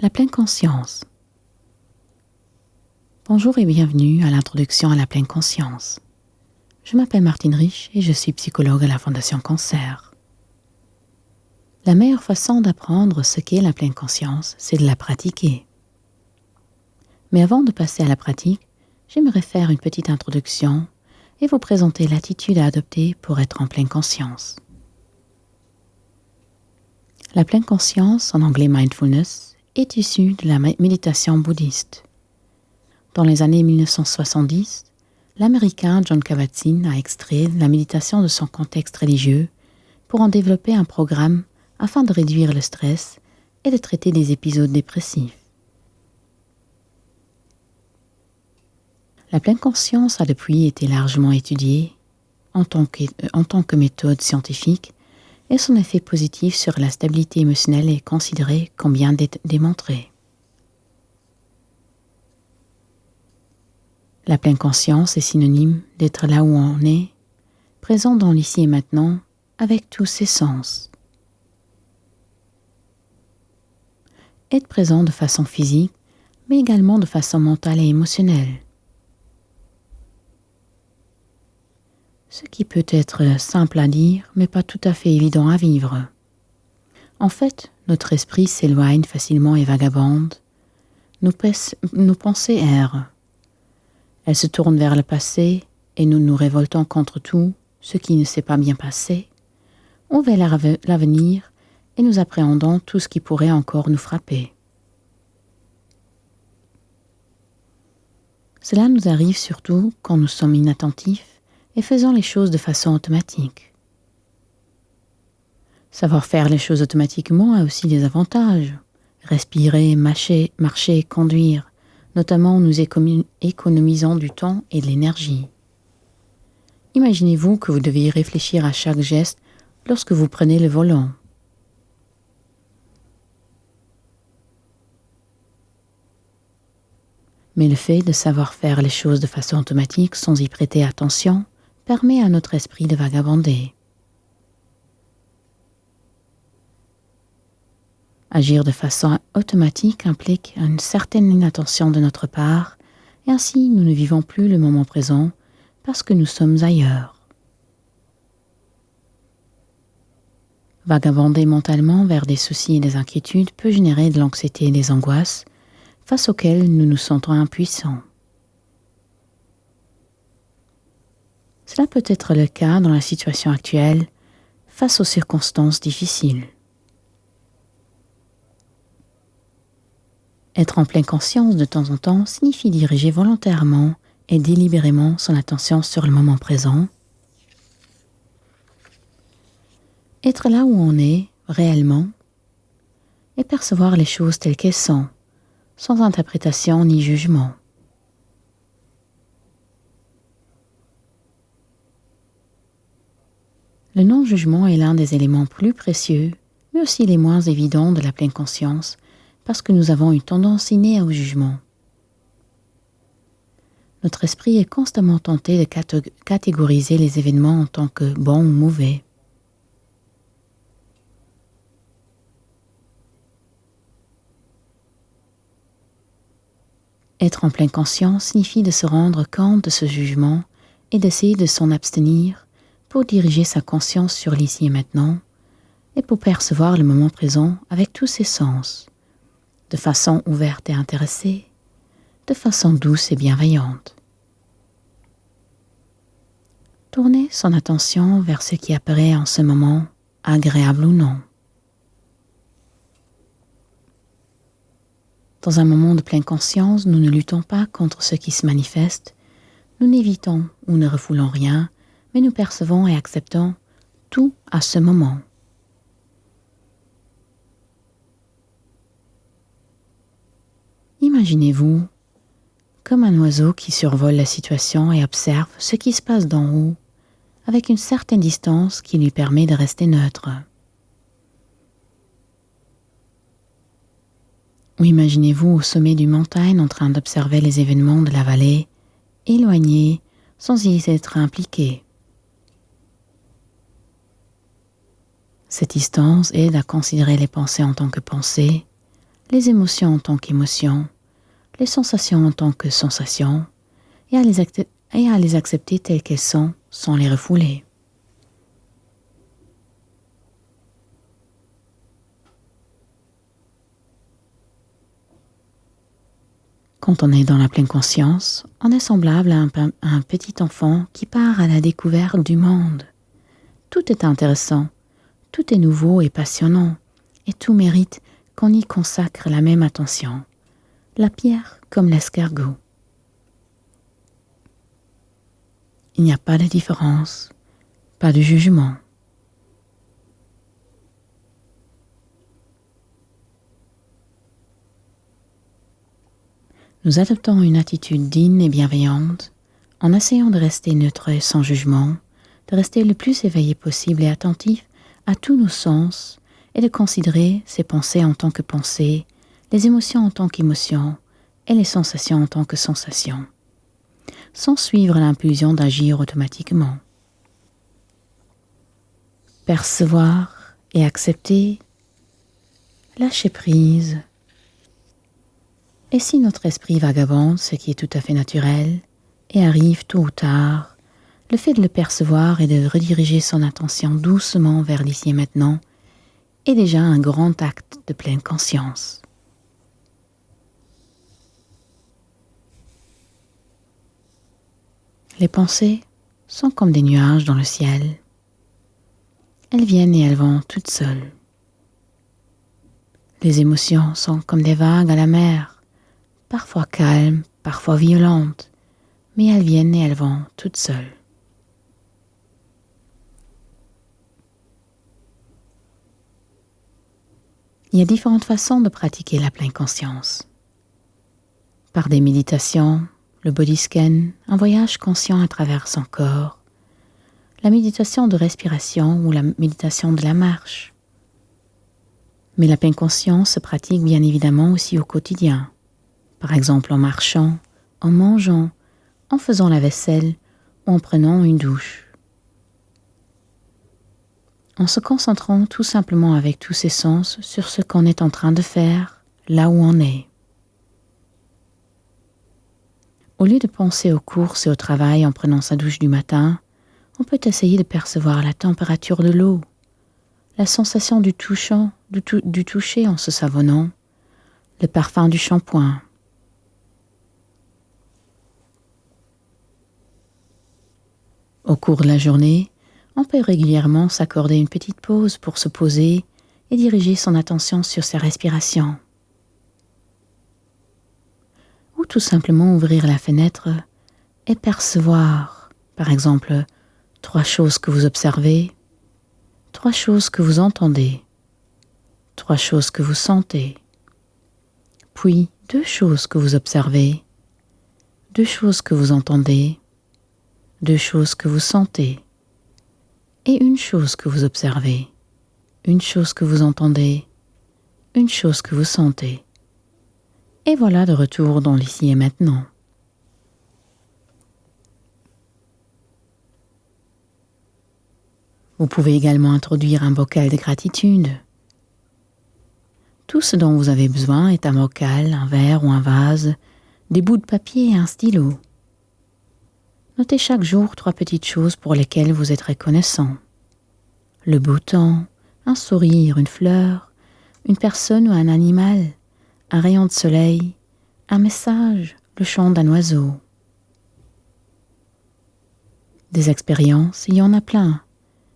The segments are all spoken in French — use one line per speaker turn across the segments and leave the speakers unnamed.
La pleine conscience. Bonjour et bienvenue à l'introduction à la pleine conscience. Je m'appelle Martine Rich et je suis psychologue à la Fondation Cancer. La meilleure façon d'apprendre ce qu'est la pleine conscience, c'est de la pratiquer. Mais avant de passer à la pratique, j'aimerais faire une petite introduction et vous présenter l'attitude à adopter pour être en pleine conscience. La pleine conscience, en anglais mindfulness, est issue de la méditation bouddhiste. Dans les années 1970, l'Américain Jon Kabat-Zinn a extrait la méditation de son contexte religieux pour en développer un programme afin de réduire le stress et de traiter des épisodes dépressifs. La pleine conscience a depuis été largement étudiée en tant que méthode scientifique et son effet positif sur la stabilité émotionnelle est considéré comme bien démontré. La pleine conscience est synonyme d'être là où on est, présent dans l'ici et maintenant, avec tous ses sens. Être présent de façon physique, mais également de façon mentale et émotionnelle. Ce qui peut être simple à dire, mais pas tout à fait évident à vivre. En fait, notre esprit s'éloigne facilement et vagabonde. Nos pensées errent. Elles se tournent vers le passé et nous nous révoltons contre tout ce qui ne s'est pas bien passé. On va l'avenir et nous appréhendons tout ce qui pourrait encore nous frapper. Cela nous arrive surtout quand nous sommes inattentifs et faisons les choses de façon automatique. Savoir faire les choses automatiquement a aussi des avantages. Respirer, marcher, conduire, notamment nous économisons du temps et de l'énergie. Imaginez-vous que vous devez réfléchir à chaque geste lorsque vous prenez le volant. Mais le fait de savoir faire les choses de façon automatique sans y prêter attention permet à notre esprit de vagabonder. Agir de façon automatique implique une certaine inattention de notre part et ainsi nous ne vivons plus le moment présent parce que nous sommes ailleurs. Vagabonder mentalement vers des soucis et des inquiétudes peut générer de l'anxiété et des angoisses face auxquelles nous nous sentons impuissants. Cela peut être le cas dans la situation actuelle face aux circonstances difficiles. Être en pleine conscience de temps en temps signifie diriger volontairement et délibérément son attention sur le moment présent. Être là où on est, réellement, et percevoir les choses telles qu'elles sont, sans interprétation ni jugement. Le non-jugement est l'un des éléments plus précieux, mais aussi les moins évidents de la pleine conscience, parce que nous avons une tendance innée au jugement. Notre esprit est constamment tenté de catégoriser les événements en tant que bons ou mauvais. Être en pleine conscience signifie de se rendre compte de ce jugement et d'essayer de s'en abstenir pour diriger sa conscience sur l'ici et maintenant et pour percevoir le moment présent avec tous ses sens, de façon ouverte et intéressée, de façon douce et bienveillante. Tourner son attention vers ce qui apparaît en ce moment, agréable ou non. Dans un moment de pleine conscience, nous ne luttons pas contre ce qui se manifeste, nous n'évitons ou ne refoulons rien, mais nous percevons et acceptons tout à ce moment. Imaginez-vous comme un oiseau qui survole la situation et observe ce qui se passe d'en haut, avec une certaine distance qui lui permet de rester neutre. Ou imaginez-vous au sommet d'une montagne en train d'observer les événements de la vallée, éloigné, sans y être impliqué. Cette distance aide à considérer les pensées en tant que pensées, les émotions en tant qu'émotions, les sensations en tant que sensations, et à les accepter telles qu'elles sont sans les refouler. Quand on est dans la pleine conscience, on est semblable à un petit enfant qui part à la découverte du monde. Tout est intéressant, tout est nouveau et passionnant, et tout mérite qu'on y consacre la même attention. La pierre comme l'escargot. Il n'y a pas de différence, pas de jugement. Nous adoptons une attitude digne et bienveillante en essayant de rester neutre et sans jugement, de rester le plus éveillé possible et attentif à tous nos sens et de considérer ces pensées en tant que pensées, les émotions en tant qu'émotions et les sensations en tant que sensations, sans suivre l'impulsion d'agir automatiquement. Percevoir et accepter, lâcher prise. Et si notre esprit vagabonde, ce qui est tout à fait naturel, et arrive tôt ou tard, le fait de le percevoir et de rediriger son attention doucement vers l'ici et maintenant est déjà un grand acte de pleine conscience. Les pensées sont comme des nuages dans le ciel. Elles viennent et elles vont toutes seules. Les émotions sont comme des vagues à la mer, parfois calmes, parfois violentes, mais elles viennent et elles vont toutes seules. Il y a différentes façons de pratiquer la pleine conscience. Par des méditations, le body scan, un voyage conscient à travers son corps, la méditation de respiration ou la méditation de la marche. Mais la pleine conscience se pratique bien évidemment aussi au quotidien. Par exemple en marchant, en mangeant, en faisant la vaisselle ou en prenant une douche. En se concentrant tout simplement avec tous ses sens sur ce qu'on est en train de faire, là où on est. Au lieu de penser aux courses et au travail en prenant sa douche du matin, on peut essayer de percevoir la température de l'eau, la sensation du toucher en se savonnant, le parfum du shampoing. Au cours de la journée, on peut régulièrement s'accorder une petite pause pour se poser et diriger son attention sur sa respiration. Ou tout simplement ouvrir la fenêtre et percevoir, par exemple, 3 choses que vous observez, 3 choses que vous entendez, 3 choses que vous sentez, puis 2 choses que vous observez, 2 choses que vous entendez, 2 choses que vous sentez, et 1 chose que vous observez, 1 chose que vous entendez, 1 chose que vous sentez. Et voilà de retour dans l'ici et maintenant. Vous pouvez également introduire un bocal de gratitude. Tout ce dont vous avez besoin est un bocal, un verre ou un vase, des bouts de papier et un stylo. Notez chaque jour 3 petites choses pour lesquelles vous êtes reconnaissant. Le beau temps, un sourire, une fleur, une personne ou un animal, un rayon de soleil, un message, le chant d'un oiseau. Des expériences, il y en a plein.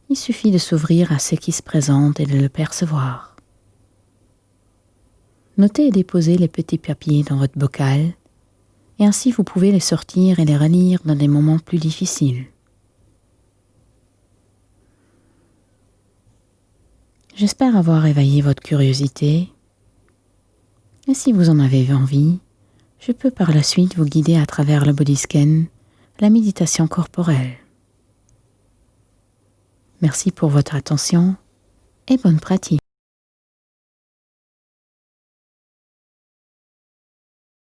Il suffit de s'ouvrir à ce qui se présente et de le percevoir. Notez et déposez les petits papiers dans votre bocal, et ainsi vous pouvez les sortir et les relire dans des moments plus difficiles. J'espère avoir éveillé votre curiosité, et si vous en avez envie, je peux par la suite vous guider à travers le body scan, la méditation corporelle. Merci pour votre attention et bonne pratique.